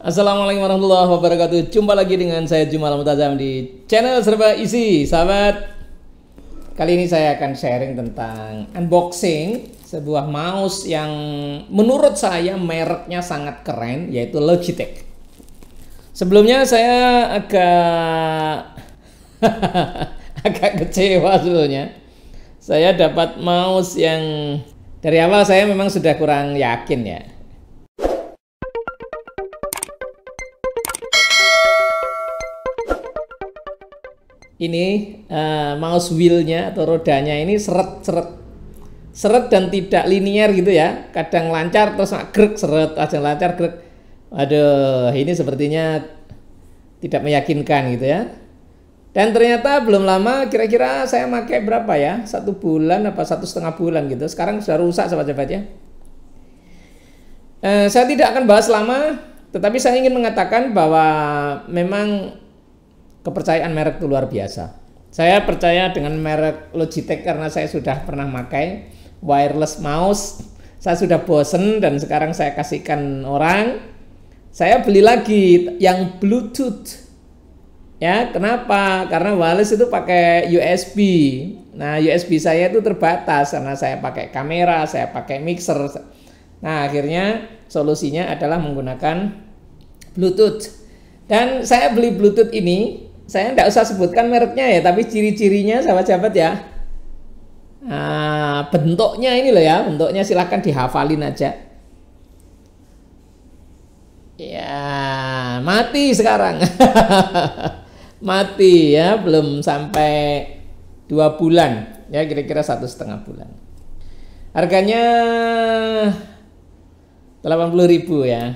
Assalamualaikum warahmatullahi wabarakatuh. Jumpa lagi dengan saya Jumal Mutazam di channel Serba Isi, sahabat. Kali ini saya akan sharing tentang unboxing sebuah mouse yang menurut saya mereknya sangat keren, yaitu Logitech. Sebelumnya saya agak agak kecewa sebetulnya. Saya dapat mouse yang dari awal saya memang sudah kurang yakin ya. Ini mouse wheelnya atau rodanya ini seret dan tidak linier gitu ya, kadang lancar terus grek seret, kadang lancar grek. Aduh, ini sepertinya tidak meyakinkan gitu ya. Dan ternyata belum lama, kira-kira saya pakai berapa ya, 1 bulan apa 1,5 bulan gitu, sekarang sudah rusak sahabat-sahabat ya. Saya tidak akan bahas lama, tetapi saya ingin mengatakan bahwa memang kepercayaan merek itu luar biasa. Saya percaya dengan merek Logitech karena saya sudah pernah pakai wireless mouse. Saya sudah bosen dan sekarang saya kasihkan orang. Saya beli lagi yang Bluetooth. Ya, kenapa? Karena wireless itu pakai USB. Nah, USB saya itu terbatas karena saya pakai kamera, saya pakai mixer. Nah, akhirnya solusinya adalah menggunakan Bluetooth. Dan saya beli Bluetooth ini, saya tidak usah sebutkan mereknya ya, tapi ciri-cirinya sahabat-sahabat ya. Nah, bentuknya ini loh ya, bentuknya silahkan dihafalin aja. Ya, mati sekarang. Mati ya, belum sampai 2 bulan ya, kira-kira 1,5 bulan. Harganya 80.000 ya.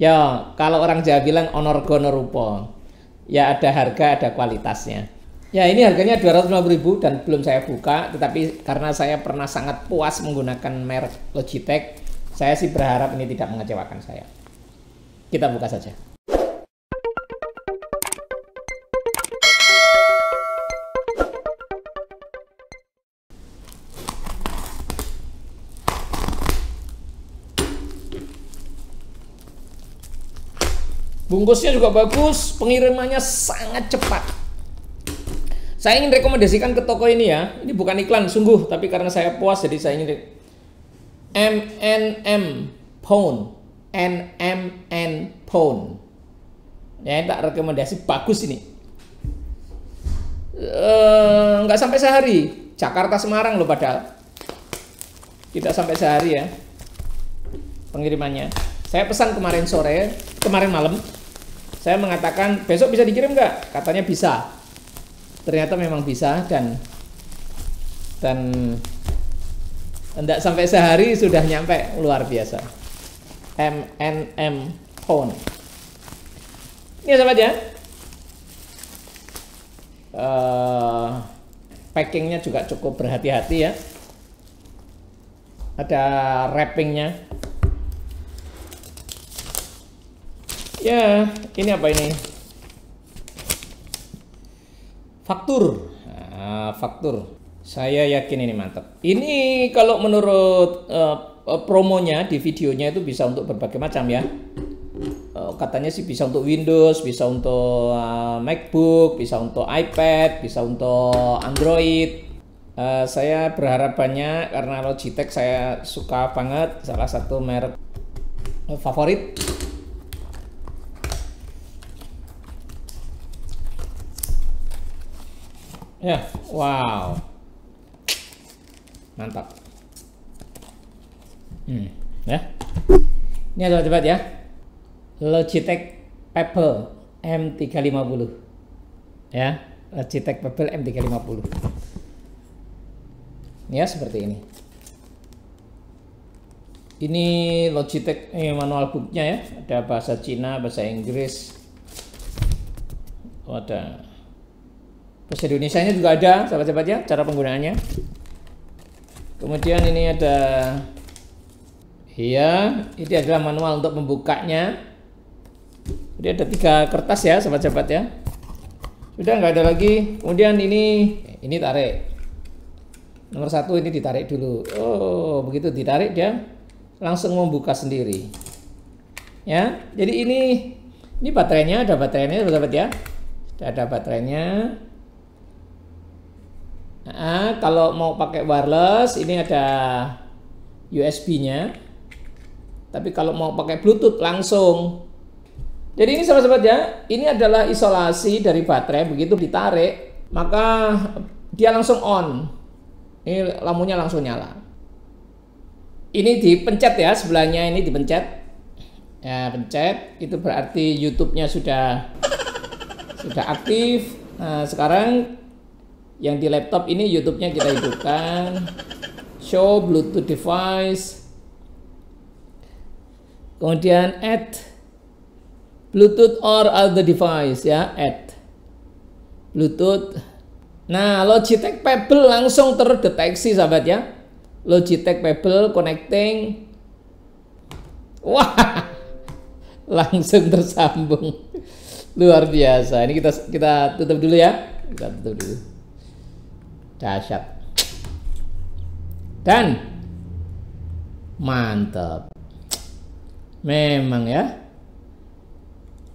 Ya, kalau orang Jawa bilang onorgono rupo. Ya, ada harga, ada kualitasnya. Ya, ini harganya 250.000 dan belum saya buka, tetapi karena saya pernah sangat puas menggunakan merek Logitech, saya sih berharap ini tidak mengecewakan saya. Kita buka saja. Bungkusnya juga bagus, pengirimannya sangat cepat. Saya ingin rekomendasikan ke toko ini ya. Ini bukan iklan sungguh, tapi karena saya puas jadi saya ingin MNM Phone. NMN Phone. Ya, tak rekomendasi, bagus ini. Nggak sampai sehari. Jakarta Semarang loh padahal. Tidak sampai sehari ya pengirimannya. Saya pesan kemarin malam. Saya mengatakan besok bisa dikirim nggak? Katanya bisa. Ternyata memang bisa dan tidak sampai sehari sudah nyampe, luar biasa. MNM Phone. Ini sahabat ya. Packingnya juga cukup berhati-hati ya. Ada wrappingnya. Ya, ini apa ini? Faktur. Nah, faktur. Saya yakin ini mantap. Ini kalau menurut promonya di videonya itu bisa untuk berbagai macam ya. Katanya sih bisa untuk Windows, bisa untuk MacBook, bisa untuk iPad, bisa untuk Android. Saya berharap banyak karena Logitech saya suka banget, salah satu merek favorit. Ya, wow, mantap. Ya, ini ada cepat ya, Logitech Pebble M350. Ya, Logitech Pebble M350. Ya, seperti ini. Ini Logitech manual booknya ya, ada bahasa Cina, bahasa Inggris, ada bahasa Indonesianya juga ada sahabat-sahabat ya, cara penggunaannya. Kemudian ini ada, iya, ini adalah manual untuk membukanya. Jadi ada 3 kertas ya sahabat-sahabat ya. Sudah nggak ada lagi. Kemudian ini tarik. Nomor 1 ini ditarik dulu. Oh, begitu ditarik dia langsung membuka sendiri. Ya, jadi ini baterainya, ada baterainya sahabat ya. Ada baterainya. Nah, kalau mau pakai wireless ini ada USB-nya. Tapi kalau mau pakai Bluetooth langsung. Jadi ini sahabat-sahabat ya, ini adalah isolasi dari baterai. Begitu ditarik, maka dia langsung on. Ini lampunya langsung nyala. Ini dipencet ya, sebelahnya ini dipencet. Ya, pencet, itu berarti YouTube-nya sudah aktif. Nah, sekarang yang di laptop ini YouTube-nya kita hidupkan. Show Bluetooth device. Kemudian add Bluetooth or other device ya, add Bluetooth. Nah, Logitech Pebble langsung terdeteksi sahabat ya. Logitech Pebble connecting. Wah, langsung tersambung. Luar biasa. Ini kita tutup dulu ya. Kita tutup dulu. Dahsyat. Dan mantap. Memang ya.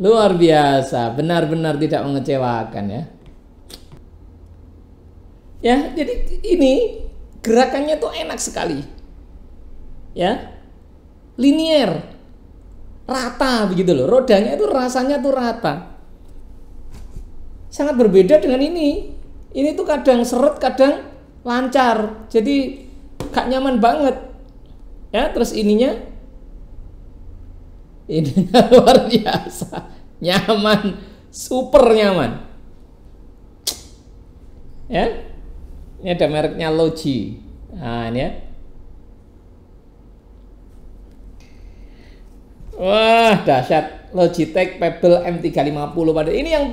Luar biasa, benar-benar tidak mengecewakan ya. Ya, jadi ini gerakannya tuh enak sekali. Ya. Linier. Rata begitu loh. Rodanya itu rasanya tuh rata. Sangat berbeda dengan ini. Ini tuh kadang seret, kadang lancar. Jadi gak nyaman banget. Ya, terus ininya luar biasa. Nyaman, super nyaman. Ya. Ini ada mereknya Logi. Nah, ini ya. Wah, dahsyat. Logitech Pebble M350 pada ini yang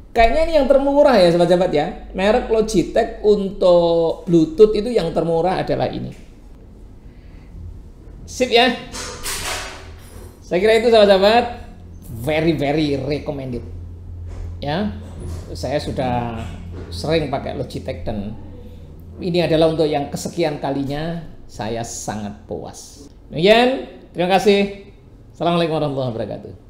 kayaknya ini yang termurah ya sahabat-sahabat ya. Merek Logitech untuk Bluetooth itu yang termurah adalah ini. Sip ya. Saya kira itu sahabat-sahabat, very recommended. Ya. Saya sudah sering pakai Logitech dan ini adalah untuk yang kesekian kalinya saya sangat puas. Demikian, terima kasih. Assalamualaikum warahmatullahi wabarakatuh.